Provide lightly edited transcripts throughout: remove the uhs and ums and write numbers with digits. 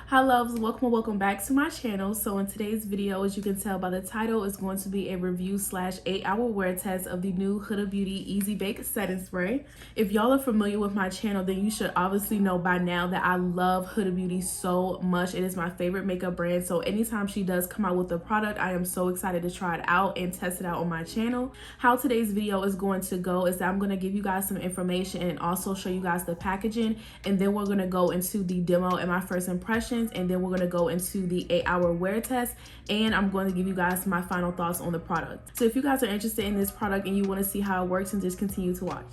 Hi loves, welcome and welcome back to my channel. So in today's video, as you can tell by the title, is going to be a review / 8-hour wear test of the new Huda Beauty Easy Bake Setting Spray. If y'all are familiar with my channel, then you should obviously know by now that I love Huda Beauty so much. It is my favorite makeup brand. So anytime she does come out with a product, I am so excited to try it out and test it out on my channel. How today's video is going to go is that I'm going to give you guys some information and also show you guys the packaging, and then we're going to go into the demo and my first impressions, and then we're going to go into the 8-hour wear test, and I'm going to give you guys my final thoughts on the product. So if you guys are interested in this product and you want to see how it works, and just continue to watch.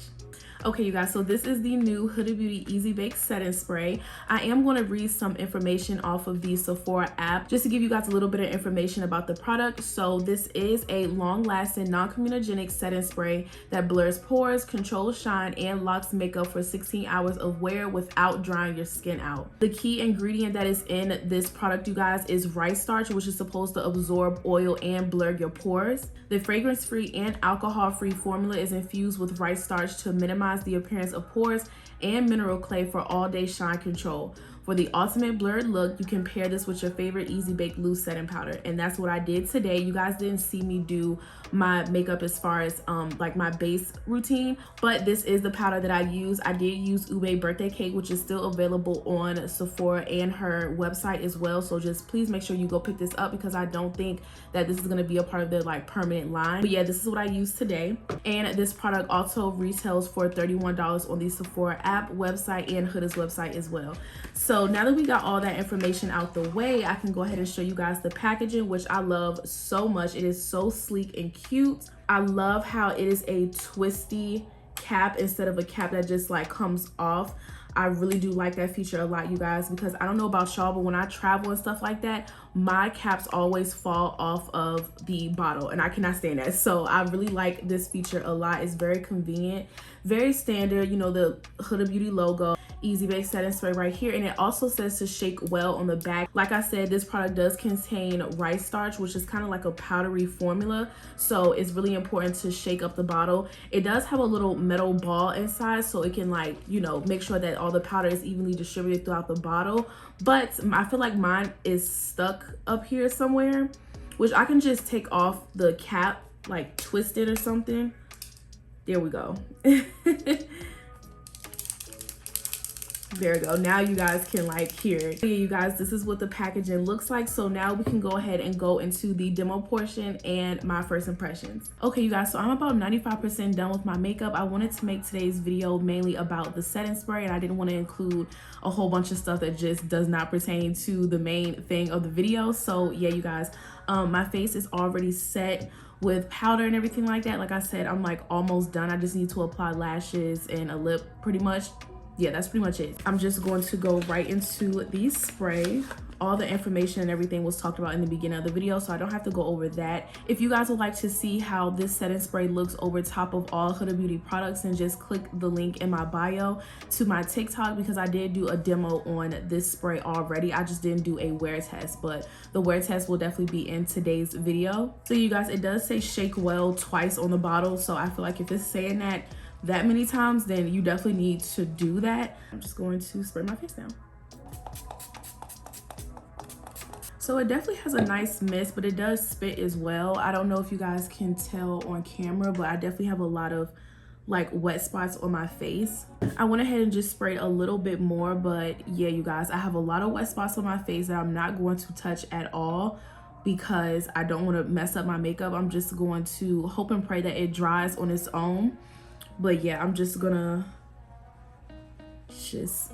Okay, you guys, so this is the new Huda Beauty Easy Bake Setting Spray. I am going to read some information off of the Sephora app just to give you guys a little bit of information about the product. So this is a long-lasting, non-comedogenic setting spray that blurs pores, controls shine, and locks makeup for 16 hours of wear without drying your skin out. The key ingredient that is in this product, you guys, is rice starch, which is supposed to absorb oil and blur your pores. The fragrance-free and alcohol-free formula is infused with rice starch to minimize the appearance of pores and mineral clay for all-day shine control. For the ultimate blurred look, you can pair this with your favorite Easy Bake Loose Setting Powder, and that's what I did today. You guys didn't see me do my makeup as far as like my base routine, but this is the powder that I use. I did use Ube Birthday Cake, which is still available on Sephora and her website as well, so just please make sure you go pick this up because I don't think that this is going to be a part of their like permanent line. But yeah, this is what I use today, and this product also retails for $31 on the Sephora app, website, and Huda's website as well. So now that we got all that information out the way, I can go ahead and show you guys the packaging, which I love so much. It is so sleek and cute. I love how it is a twisty cap instead of a cap that just like comes off. I really do like that feature a lot, you guys, because I don't know about y'all, but when I travel and stuff like that, my caps always fall off of the bottle and I cannot stand that. So I really like this feature a lot. It's very convenient, very standard, you know, the Huda Beauty logo. Easy Bake Setting Spray right here, and it also says to shake well on the back. Like I said, this product does contain rice starch, which is kind of like a powdery formula, so it's really important to shake up the bottle. It does have a little metal ball inside, so it can, like, you know, make sure that all the powder is evenly distributed throughout the bottle. But I feel like mine is stuck up here somewhere, which I can just take off the cap, like twist it or something. There we go. There we go. Now you guys can like hear it. Yeah, you guys, this is what the packaging looks like. So now we can go ahead and go into the demo portion and my first impressions. Okay, you guys, so I'm about 95% done with my makeup. I wanted to make today's video mainly about the setting spray, and I didn't want to include a whole bunch of stuff that just does not pertain to the main thing of the video. So yeah, you guys, my face is already set with powder and everything like that. Like I said, I'm like almost done. I just need to apply lashes and a lip pretty much. Yeah, that's pretty much it. I'm just going to go right into the spray. All the information and everything was talked about in the beginning of the video, so I don't have to go over that. If you guys would like to see how this setting spray looks over top of all Huda Beauty products, then just click the link in my bio to my TikTok, because I did do a demo on this spray already. I just didn't do a wear test, but the wear test will definitely be in today's video. So you guys, it does say shake well twice on the bottle, so I feel like if it's saying that many times, then you definitely need to do that. I'm just going to spray my face now. So it definitely has a nice mist, but it does spit as well. I don't know if you guys can tell on camera, but I definitely have a lot of like wet spots on my face. I went ahead and just sprayed a little bit more, but yeah, you guys, I have a lot of wet spots on my face that I'm not going to touch at all because I don't want to mess up my makeup. I'm just going to hope and pray that it dries on its own. But yeah, I'm just gonna just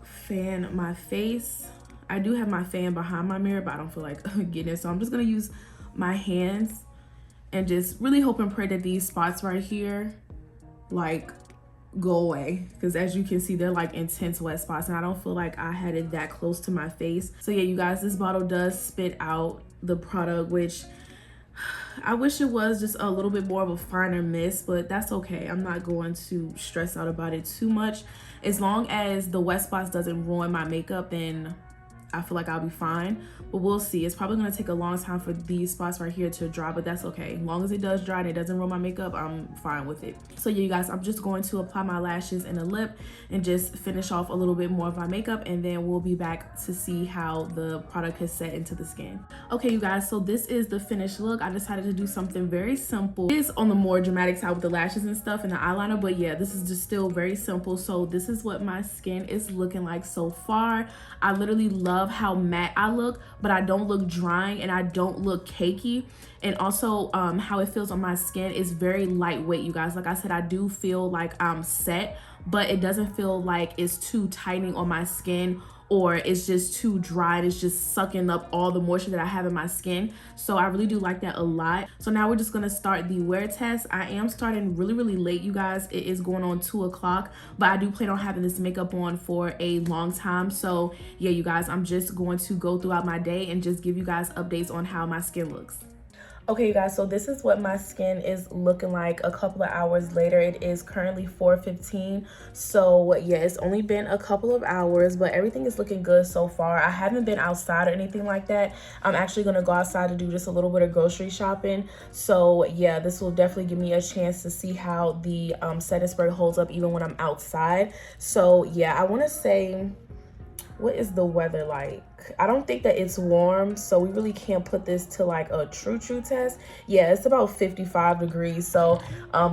fan my face. I do have my fan behind my mirror, but I don't feel like getting it. So I'm just gonna use my hands and just really hope and pray that these spots right here like go away. Because as you can see, they're like intense wet spots, and I don't feel like I had it that close to my face. So yeah, you guys, this bottle does spit out the product, which I wish it was just a little bit more of a finer mist, but that's okay. I'm not going to stress out about it too much. As long as the wet spots doesn't ruin my makeup, then I feel like I'll be fine, but we'll see. It's probably gonna take a long time for these spots right here to dry, but that's okay. As long as it does dry and it doesn't ruin my makeup, I'm fine with it. So yeah, you guys, I'm just going to apply my lashes and a lip and just finish off a little bit more of my makeup, and then we'll be back to see how the product has set into the skin. Okay, you guys, so this is the finished look. I decided to do something very simple. It is on the more dramatic side with the lashes and stuff and the eyeliner, but yeah, this is just still very simple. So this is what my skin is looking like so far. I literally love how matte I look, but I don't look drying and I don't look cakey. And also how it feels on my skin is very lightweight, you guys. Like I said, I do feel like I'm set, but it doesn't feel like it's too tightening on my skin, or it's just too dry. It's just sucking up all the moisture that I have in my skin. So I really do like that a lot. So now we're just gonna start the wear test. I am starting really late, you guys. It is going on 2 o'clock, but I do plan on having this makeup on for a long time. So yeah, you guys, I'm just going to go throughout my day and just give you guys updates on how my skin looks. Okay, you guys, so this is what my skin is looking like a couple of hours later. It is currently 4:15. So yeah, it's only been a couple of hours, but everything is looking good so far. I haven't been outside or anything like that. I'm actually gonna go outside to do just a little bit of grocery shopping. So yeah, this will definitely give me a chance to see how the setting spray holds up even when I'm outside. So yeah, I wanna say, what is the weather like? I don't think that it's warm, so we really can't put this to like a true test. Yeah, it's about 55 degrees. So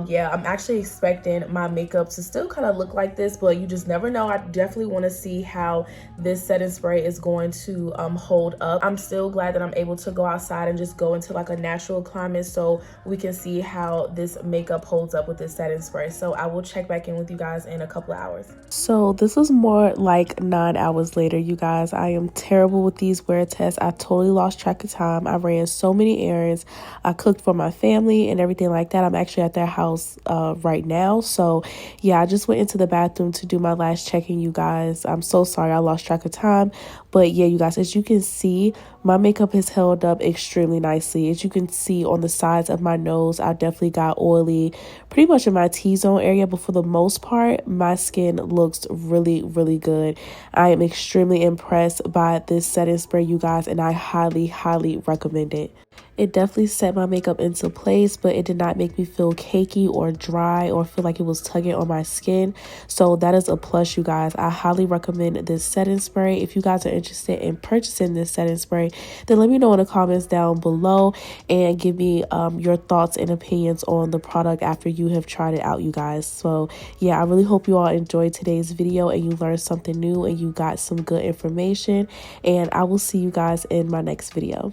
yeah, I'm actually expecting my makeup to still kind of look like this, but you just never know. I definitely want to see how this setting spray is going to hold up. I'm still glad that I'm able to go outside and just go into like a natural climate so we can see how this makeup holds up with this setting spray. So I will check back in with you guys in a couple of hours. So this was more like 9 hours later, you guys. I am terrible with these wear tests. I totally lost track of time. I ran so many errands. I cooked for my family and everything like that. I'm actually at their house right now. So yeah, I just went into the bathroom to do my last check-in, you guys. I'm so sorry I lost track of time. But yeah, you guys, as you can see, my makeup has held up extremely nicely. As you can see on the sides of my nose, I definitely got oily pretty much in my T-zone area, but for the most part, my skin looks really good. I am extremely impressed by this setting spray, you guys, and I highly recommend it. It definitely set my makeup into place, but it did not make me feel cakey or dry or feel like it was tugging on my skin. So that is a plus, you guys. I highly recommend this setting spray. If you guys are interested in purchasing this setting spray, then let me know in the comments down below and give me your thoughts and opinions on the product after you have tried it out, you guys. So yeah, I really hope you all enjoyed today's video and you learned something new and you got some good information. And I will see you guys in my next video.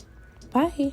Bye.